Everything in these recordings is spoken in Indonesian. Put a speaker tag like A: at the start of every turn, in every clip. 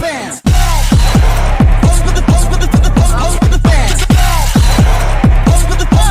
A: fans. Pose for the fans. Pose for the fans. Pose for the fans.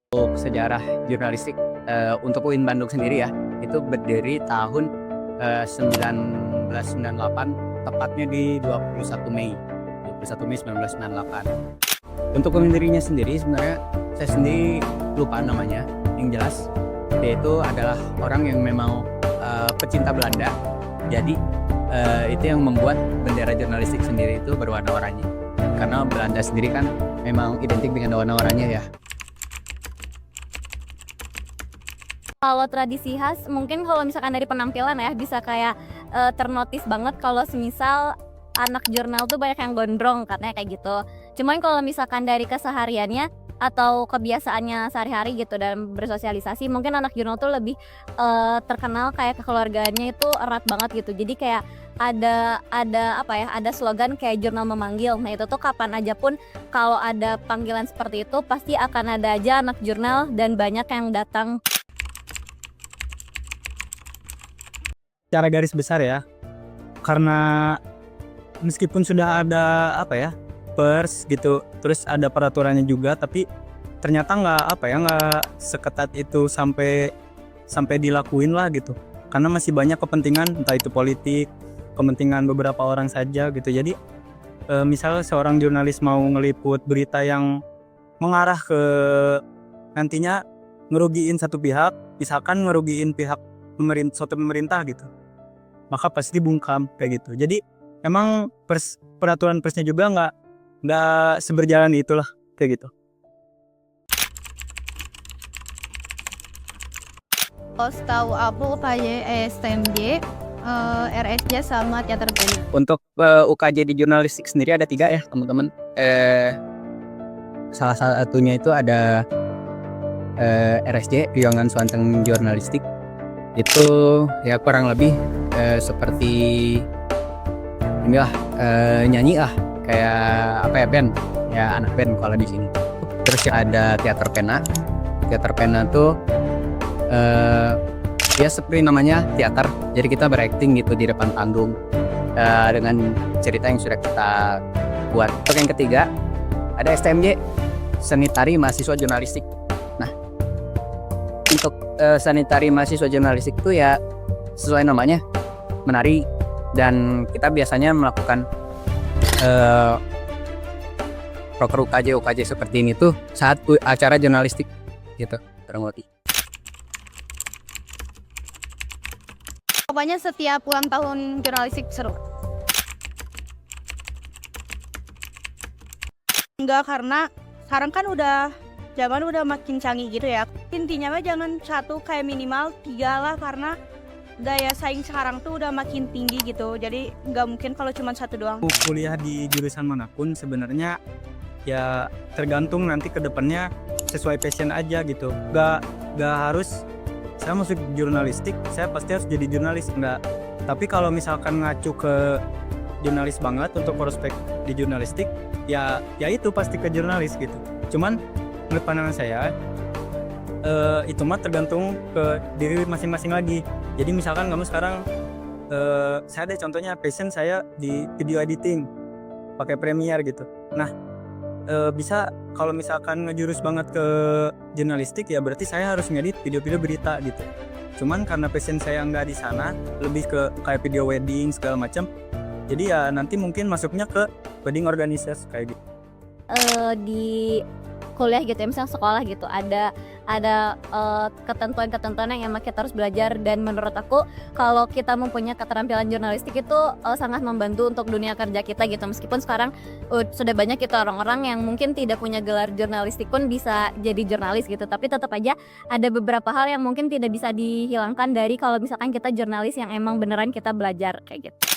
B: Untuk sejarah jurnalistik untuk UIN Bandung sendiri ya, itu berdiri tahun 1998, tepatnya di 21 Mei 1998. Untuk pendirinya sendiri sebenarnya saya sendiri lupa namanya, yang jelas dia itu adalah orang yang memang pecinta Belanda. Jadi itu yang membuat bendera jurnalistik sendiri itu berwarna oranye, karena Belanda sendiri kan memang identik dengan warna oranye ya.
C: Kalau tradisi khas, mungkin kalau misalkan dari penampilan ya bisa kayak ternotis banget kalau semisal anak jurnal tuh banyak yang gondrong katanya kayak gitu. Cuman kalau misalkan dari kesehariannya atau kebiasaannya sehari-hari gitu dalam bersosialisasi, mungkin anak jurnal tuh lebih terkenal kayak kekeluargaannya itu erat banget gitu. Jadi kayak ada apa ya, ada slogan kayak jurnal memanggil. Nah itu tuh kapan aja pun kalau ada panggilan seperti itu pasti akan ada aja anak jurnal dan banyak yang datang.
D: Secara garis besar ya, karena meskipun sudah ada pers gitu, terus ada peraturannya juga, tapi ternyata nggak seketat itu sampai dilakuin lah gitu, karena masih banyak kepentingan, entah itu politik, kepentingan beberapa orang saja gitu. Jadi misalnya seorang jurnalis mau ngeliput berita yang mengarah ke nantinya ngerugiin satu pihak, misalkan ngerugiin pihak suatu pemerintah gitu, maka pasti bungkam kayak gitu. Jadi emang peraturan persnya juga nggak seberjalan itulah kayak gitu.
E: Setahu aku UKJ, STMJ, RSJ sama teater teknik.
B: Untuk UKJ di jurnalistik sendiri ada 3 ya teman-teman. Salah satunya itu ada RSJ, Ruangan Swanteng Jurnalistik. Itu ya kurang lebih seperti inilah nyanyi kayak band ya, anak band kalau di sini. Terus ada teater pena. Teater pena tuh ya seperti namanya teater, jadi kita berakting gitu di depan panggung dengan cerita yang sudah kita buat. Untuk yang ketiga ada STMJ, Seni Tari Mahasiswa Jurnalistik. Nah untuk seni tari mahasiswa jurnalistik itu ya sesuai namanya, menari, dan kita biasanya melakukan proker UKJ seperti ini tuh saat acara jurnalistik gitu, kurang lebih.
E: Pokoknya setiap ulang tahun jurnalistik seru. Enggak, karena sekarang kan zaman udah makin canggih gitu ya. Intinya mah jangan satu, kayak minimal 3 lah, karena daya saing sekarang tuh udah makin tinggi gitu. Jadi nggak mungkin kalau cuma satu doang.
D: Kuliah di jurusan manapun sebenarnya ya tergantung nanti ke depannya sesuai passion aja gitu. Gak harus saya masuk jurnalistik, saya pasti harus jadi jurnalis, enggak. Tapi kalau misalkan ngacu ke jurnalis banget untuk prospek di jurnalistik, ya itu pasti ke jurnalis gitu. Cuman menurut pandangan saya itu mah tergantung ke diri masing-masing lagi. Jadi misalkan kamu sekarang saya ada contohnya, passion saya di video editing pakai Premiere gitu. Nah bisa kalau misalkan ngejurus banget ke jurnalistik, ya berarti saya harus ngedit video-video berita gitu. Cuman karena passion saya nggak di sana, lebih ke kayak video wedding segala macam. Jadi ya nanti mungkin masuknya ke wedding organizers kayak gitu.
C: di kuliah gitu ya, misalnya sekolah gitu ada ketentuan-ketentuan yang emang kita harus belajar, dan menurut aku kalau kita mempunyai keterampilan jurnalistik itu sangat membantu untuk dunia kerja kita gitu. Meskipun sekarang sudah banyak gitu orang-orang yang mungkin tidak punya gelar jurnalistik pun bisa jadi jurnalis gitu, tapi tetap aja ada beberapa hal yang mungkin tidak bisa dihilangkan dari kalau misalkan kita jurnalis yang emang beneran kita belajar kayak gitu.